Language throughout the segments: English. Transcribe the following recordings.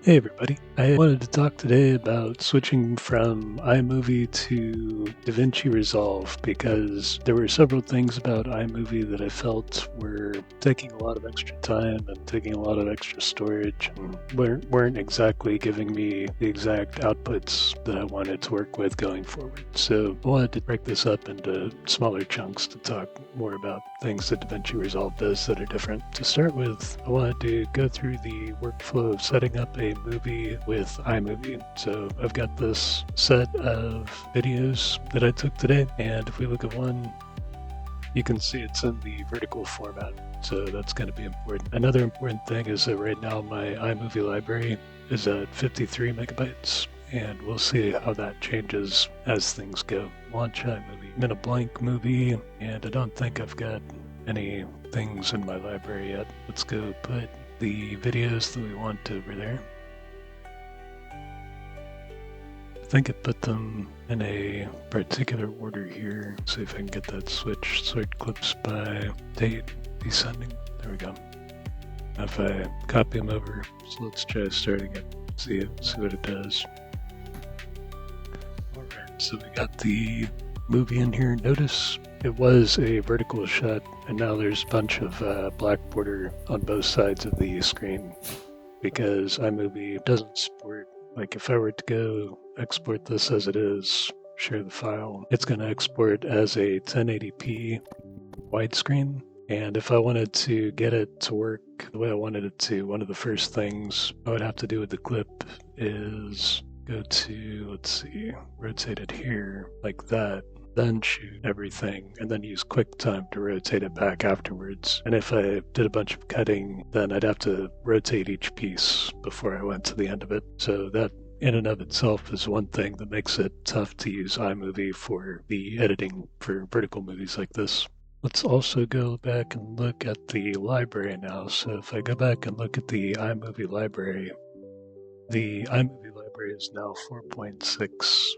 Hey everybody, I wanted to talk today about switching from iMovie to DaVinci Resolve because there were several things about iMovie that I felt were taking a lot of extra time and taking a lot of extra storage and weren't exactly giving me the exact outputs that I wanted to work with going forward. So I wanted to break this up into smaller chunks to talk more about things that DaVinci Resolve does that are different. To start with, I wanted to go through the workflow of setting up a movie with iMovie. So I've got this set of videos that I took today, and if we look at one, you can see it's in the vertical format. So that's going to be important. Another important thing is that right now my iMovie library is at 53 megabytes, and we'll see how that changes as things go. Launch iMovie. I'm in a blank movie, and I don't think I've got any things in my library yet. Let's go put the videos that we want over there. I think I put them in a particular order here. See if I can get that switch. Sort clips by date descending. There we go. Now if I copy them over, so let's try starting it. See what it does. Alright, so we got the movie in here. Notice it was a vertical shot, and now there's a bunch of black border on both sides of the screen because iMovie doesn't support, like if I were to go export this as it is, share the file, it's going to export as a 1080p widescreen. And if I wanted to get it to work the way I wanted it to, one of the first things I would have to do with the clip is go to, let's see, rotate it here like that, then shoot everything, and then use QuickTime to rotate it back afterwards. And if I did a bunch of cutting, then I'd have to rotate each piece before I went to the end of it. So that in and of itself is one thing that makes it tough to use iMovie for the editing for vertical movies like this. Let's also go back and look at the library now. So if I go back and look at the iMovie library, the iMovie library is now 4.6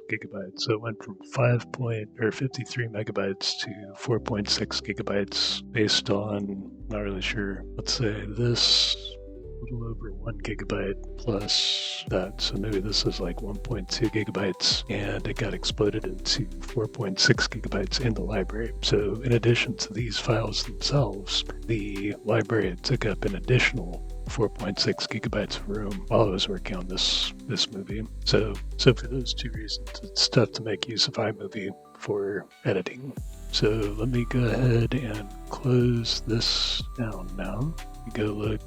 gigabytes. So it went from 53 megabytes to 4.6 gigabytes based on, not really sure, let's say this, a little over 1 gigabyte plus that. So maybe this is like 1.2 gigabytes, and it got exploded into 4.6 gigabytes in the library. So in addition to these files themselves, the library took up an additional 4.6 gigabytes of room while I was working on this movie. So for those two reasons, it's tough to make use of iMovie for editing. So let me go ahead and close this down now. Go look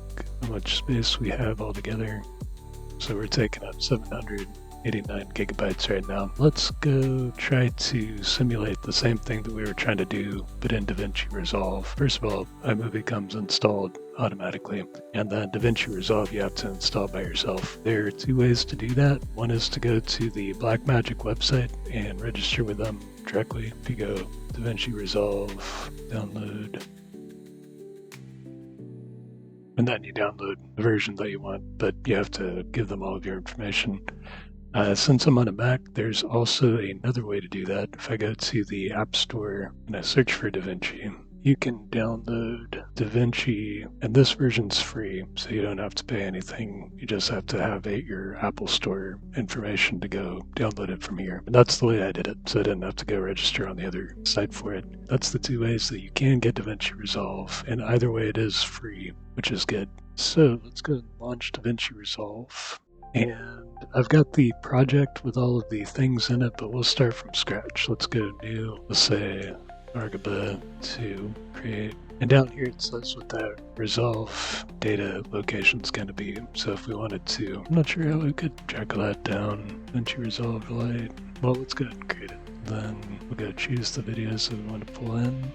how much space we have altogether. So we're taking up 789 gigabytes right now. Let's go try to simulate the same thing that we were trying to do, but in DaVinci Resolve. First of all, iMovie comes installed automatically, and then DaVinci Resolve you have to install by yourself. There are two ways to do that. One is to go to the Blackmagic website and register with them directly. If you go DaVinci Resolve, download, and then you download the version that you want, but you have to give them all of your information. Since I'm on a Mac, there's also another way to do that. If I go to the App Store and I search for DaVinci, you can download DaVinci, and this version's free, so you don't have to pay anything. You just have to have your Apple Store information to go download it from here. And that's the way I did it, so I didn't have to go register on the other site for it. That's the two ways that you can get DaVinci Resolve, and either way it is free, which is good. So let's go and launch DaVinci Resolve. And I've got the project with all of the things in it, but we'll start from scratch. Let's go new, let's say Argaba to create. And down here it says what that resolve data location is going to be. So if we wanted to, I'm not sure how we could track that down. DaVinci Resolve light. Well, let's go ahead and create it. Then we'll go choose the videos that we want to pull in.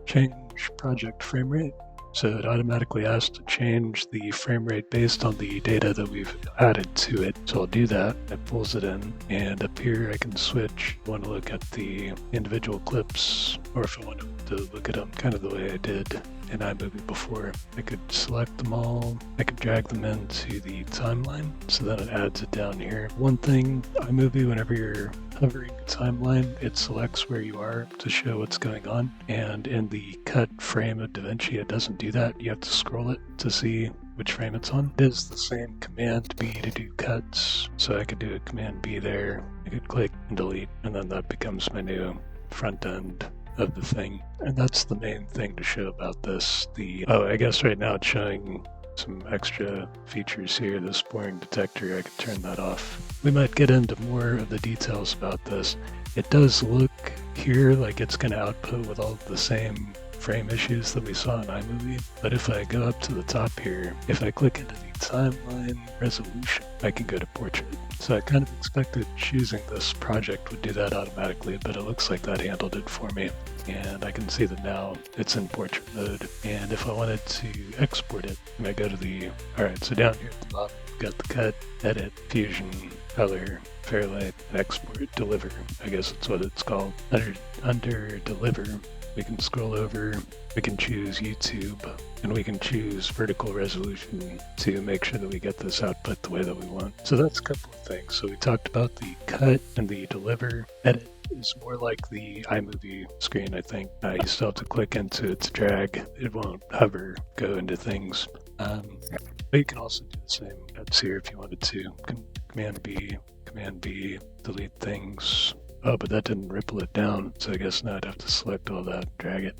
Change project frame rate. So it automatically asks to change the frame rate based on the data that we've added to it. So I'll do that. It pulls it in. And up here I can switch. I want to look at the individual clips, or if I want to look at them kind of the way I did in iMovie before. I could select them all. I could drag them into the timeline. So then it adds it down here. One thing, iMovie, whenever you're hovering the timeline, it selects where you are to show what's going on. And in the cut frame of DaVinci, it doesn't do that. You have to scroll it to see which frame it's on. It is the same Command B to do cuts. So I could do a Command B there. I could click and delete, and then that becomes my new front end of the thing. And that's the main thing to show about this. I guess right now it's showing some extra features here. The sporing detector, I could turn that off. We might get into more of the details about this. It does look here like it's going to output with all the same frame issues that we saw in iMovie, but if I go up to the top here, if I click into the timeline resolution, I can go to portrait. So I kind of expected choosing this project would do that automatically, but it looks like that handled it for me. And I can see that now it's in portrait mode. And if I wanted to export it, I go to alright, so down here at the bottom, we've got the cut, edit, fusion, color, fairlight, export, deliver. I guess that's what it's called. Under deliver, we can scroll over, we can choose YouTube, and we can choose vertical resolution to make sure that we get this output the way that we want. So that's a couple of things. So we talked about the cut and the deliver. Edit is more like the iMovie screen, I think. You still have to click into it to drag. It won't hover, go into things. But you can also do the same cuts here if you wanted to. Command B, delete things. Oh, but that didn't ripple it down, so I guess now I'd have to select all that, drag it.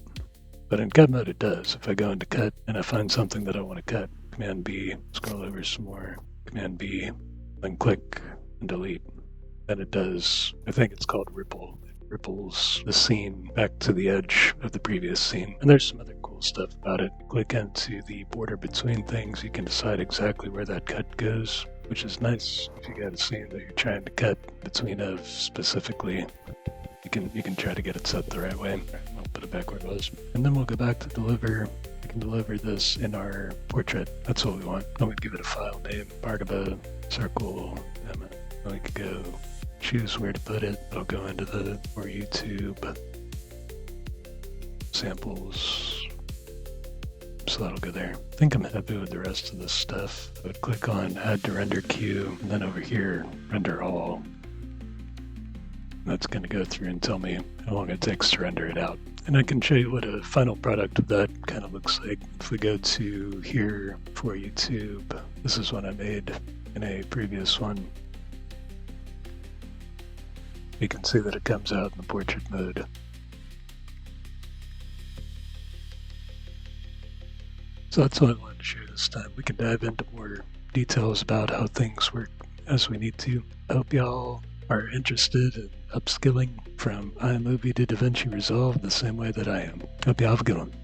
But in cut mode it does. If I go into cut and I find something that I want to cut, Command B, scroll over some more, Command B, then click and delete. Then it does, I think it's called ripple. It ripples the scene back to the edge of the previous scene. And there's some other cool stuff about it. Click into the border between things, you can decide exactly where that cut goes, which is nice if you got a scene that you're trying to cut between of specifically. You can try to get it set the right way. I'll put it back where it was. And then we'll go back to deliver. We can deliver this in our portrait. That's what we want. Then we give it a file name, part of a circle. And then we could go choose where to put it. It'll go into the or YouTube samples. So that'll go there. I think I'm happy with the rest of this stuff. I would click on add to render queue, and then over here, render all. That's going to go through and tell me how long it takes to render it out. And I can show you what a final product of that kind of looks like. If we go to here for YouTube, this is what I made in a previous one. You can see that it comes out in the portrait mode. So that's what I wanted to share this time. We can dive into more details about how things work as we need to. I hope y'all are interested in upskilling from iMovie to DaVinci Resolve the same way that I am. Hope you have a good one.